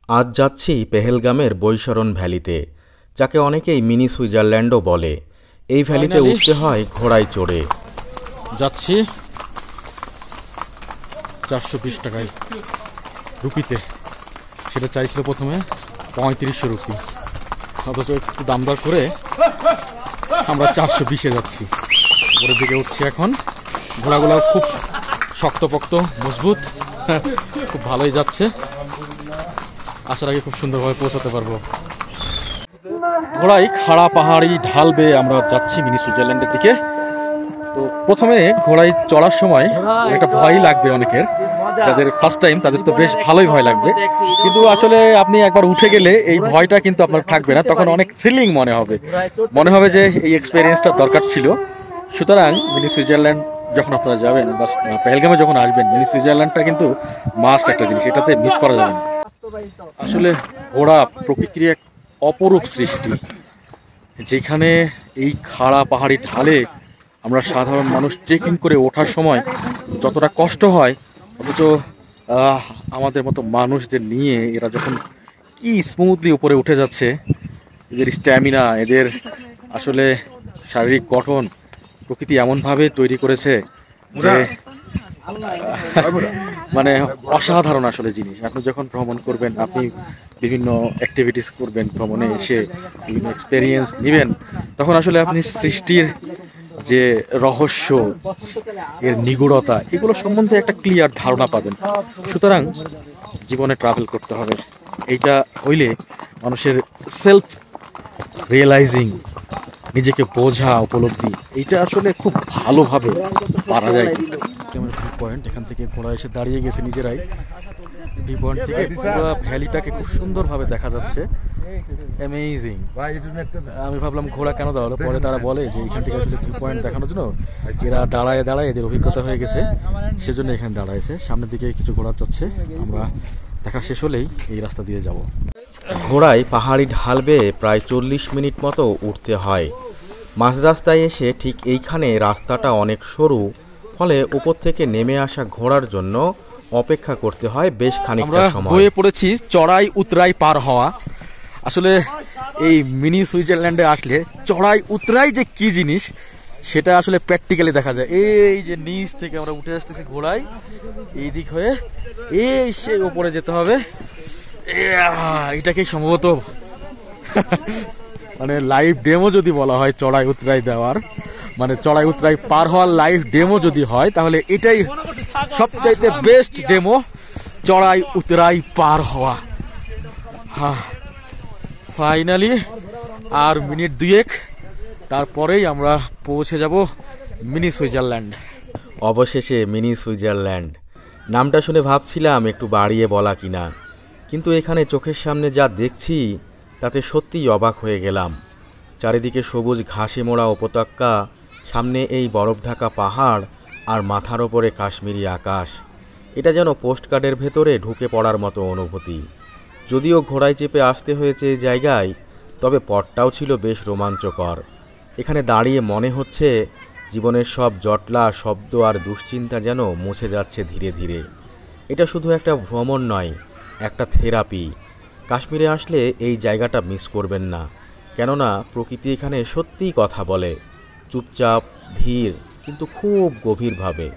আজ যাচ্ছি পেহেলগামের বৈশরণ ভ্যালিতে, যাকে অনেকেই মিনি সুইজারল্যান্ডও বলে। এই ভ্যালিতে উঠতে হয় ঘোড়ায় চড়ে। যাচ্ছি 420 টাকায় রুপিতে। সেটা চাইছিল প্রথমে 3500 রুপি, অথচ একটু দাম দর করে আমরা 420-এ যাচ্ছি। উপরের দিকে উঠছি এখন। ঘোড়াগুলো খুব শক্তপোক্ত, মজবুত, খুব ভালোই যাচ্ছে। আসার আগে খুব সুন্দরভাবে পৌঁছাতে পারবো। ঘোড়ায় খাড়া পাহাড়ি ঢাল বেয়ে আমরা যাচ্ছি মিনি সুইজারল্যান্ডের দিকে। তো প্রথমে ঘোড়ায় চড়ার সময় একটা ভয়ই লাগবে অনেকের, যাদের ফার্স্ট টাইম তাদের তো বেশ ভালোই ভয় লাগবে। কিন্তু আসলে আপনি একবার উঠে গেলে এই ভয়টা কিন্তু আপনার থাকবে না, তখন অনেক থ্রিলিং মনে হবে যে এই এক্সপেরিয়েন্সটা দরকার ছিল। সুতরাং মিনি সুইজারল্যান্ড যখন আপনারা যাবেন বা পেহেলগামে যখন আসবেন, মিনি সুইজারল্যান্ডটা কিন্তু মাস্ট একটা জিনিস, এটাতে মিস করা যাবে না। আসলে ঘোড়া প্রকৃতির এক অপরূপ সৃষ্টি, যেখানে এই খাড়া পাহাড়ি ঢালে আমরা সাধারণ মানুষ ট্রেকিং করে ওঠার সময় যতটা কষ্ট হয়, অথচ আমাদের মতো মানুষদের নিয়ে এরা যখন কি স্মুথলি উপরে উঠে যাচ্ছে, এদের স্ট্যামিনা, এদের আসলে শারীরিক গঠন প্রকৃতি এমনভাবে তৈরি করেছে যে মানে অসাধারণ আসলে জিনিস। আপনি যখন ভ্রমণ করবেন, আপনি বিভিন্ন অ্যাক্টিভিটিস করবেন, ভ্রমণে এসে বিভিন্ন এক্সপেরিয়েন্স নেবেন, তখন আসলে আপনি সৃষ্টির যে রহস্য, এর নিগূঢ়তা, এগুলো সম্বন্ধে একটা ক্লিয়ার ধারণা পাবেন। সুতরাং জীবনে ট্রাভেল করতে হবে, এইটা হইলে মানুষের সেলফ রিয়েলাইজিং, নিজেকে বোঝা, উপলব্ধি, এইটা আসলে খুব ভালোভাবে পারা যায়। ভিউ পয়েন্ট, এখান থেকে ঘোড়া এসে দাঁড়িয়ে গেছে নিজেরাই। ভিউ পয়েন্ট থেকে পুরো ভ্যালিটাকে খুব সুন্দরভাবে দেখা যাচ্ছে। অ্যামেজিং। আমি ভাবলাম ঘোড়া কেন দাঁড়ালো, পরে তারা বলে যে এখান থেকে আসলে ভিউ পয়েন্ট দেখানোর জন্য এরা দাঁড়ায় এদের অভিজ্ঞতা হয়ে গেছে, সেজন্য এখানে দাঁড়াইছে। সামনের দিকে কিছু ঘোড়া যাচ্ছে, আমরা দেখা শেষ হলেই এই রাস্তা দিয়ে যাব। ঘোড়ায় পাহাড়ি ঢাল বেয়ে প্রায় 40 মিনিট মতো উঠতে হয়। মাঝ রাস্তায় এসে ঠিক এইখানে রাস্তাটা অনেক সরু, ফলে উপর থেকে নেমে আসা ঘোড়ার জন্য অপেক্ষা করতে হয় বেশ খানিকটা সময়। হয়ে পড়েছি চড়াই উতরাই পার হওয়া। আসলে এই মিনি সুইজারল্যান্ডে আসলে চড়াই উতরাই যে কি জিনিস, সেটা আসলে প্র্যাকটিক্যালি দেখা যায়। এই যে নিচ থেকে আমরা উঠে আসতেছি ঘোড়ায়, এই দিক হয়ে এই সেই উপরে যেতে হবে। এটাকে সম্ভবত মানে লাইভ ডেমো যদি বলা হয় চড়াই উতরাই দেওয়ার, মানে চড়াই উতরাই পার হওয়ার লাইভ ডেমো যদি হয়, তাহলে এটাই সবচাইতে বেস্ট ডেমো, চড়াই উতরাই পার হওয়া। হ্যাঁ, ফাইনালি আর মিনিট 2 তারপরেই আমরা পৌঁছে যাব মিনি সুইজারল্যান্ড। অবশেষে মিনি সুইজারল্যান্ড নামটা শুনে ভাবছিলাম একটু বাড়িয়ে বলা কিনা, কিন্তু এখানে চোখের সামনে যা দেখছি তাতে সত্যিই অবাক হয়ে গেলাম। চারিদিকে সবুজ ঘাসে মোড়া উপত্যকা, সামনে এই বরফ ঢাকা পাহাড়, আর মাথার ওপরে কাশ্মীরি আকাশ। এটা যেন পোস্টকার্ডের ভেতরে ঢুকে পড়ার মতো অনুভূতি। যদিও ঘোড়ায় চেপে আসতে হয়েছে এই জায়গায়, তবে পথটাও ছিল বেশ রোমাঞ্চকর। এখানে দাঁড়িয়ে মনে হচ্ছে জীবনের সব জটলা শব্দ আর দুশ্চিন্তা যেন মুছে যাচ্ছে ধীরে ধীরে। এটা শুধু একটা ভ্রমণ নয়, একটা থেরাপি। কাশ্মীরে আসলে এই জায়গাটা মিস করবেন না, কেননা প্রকৃতি এখানে সত্যিই কথা বলে, চুপচাপ, ধীর, কিন্তু খুব গভীরভাবে।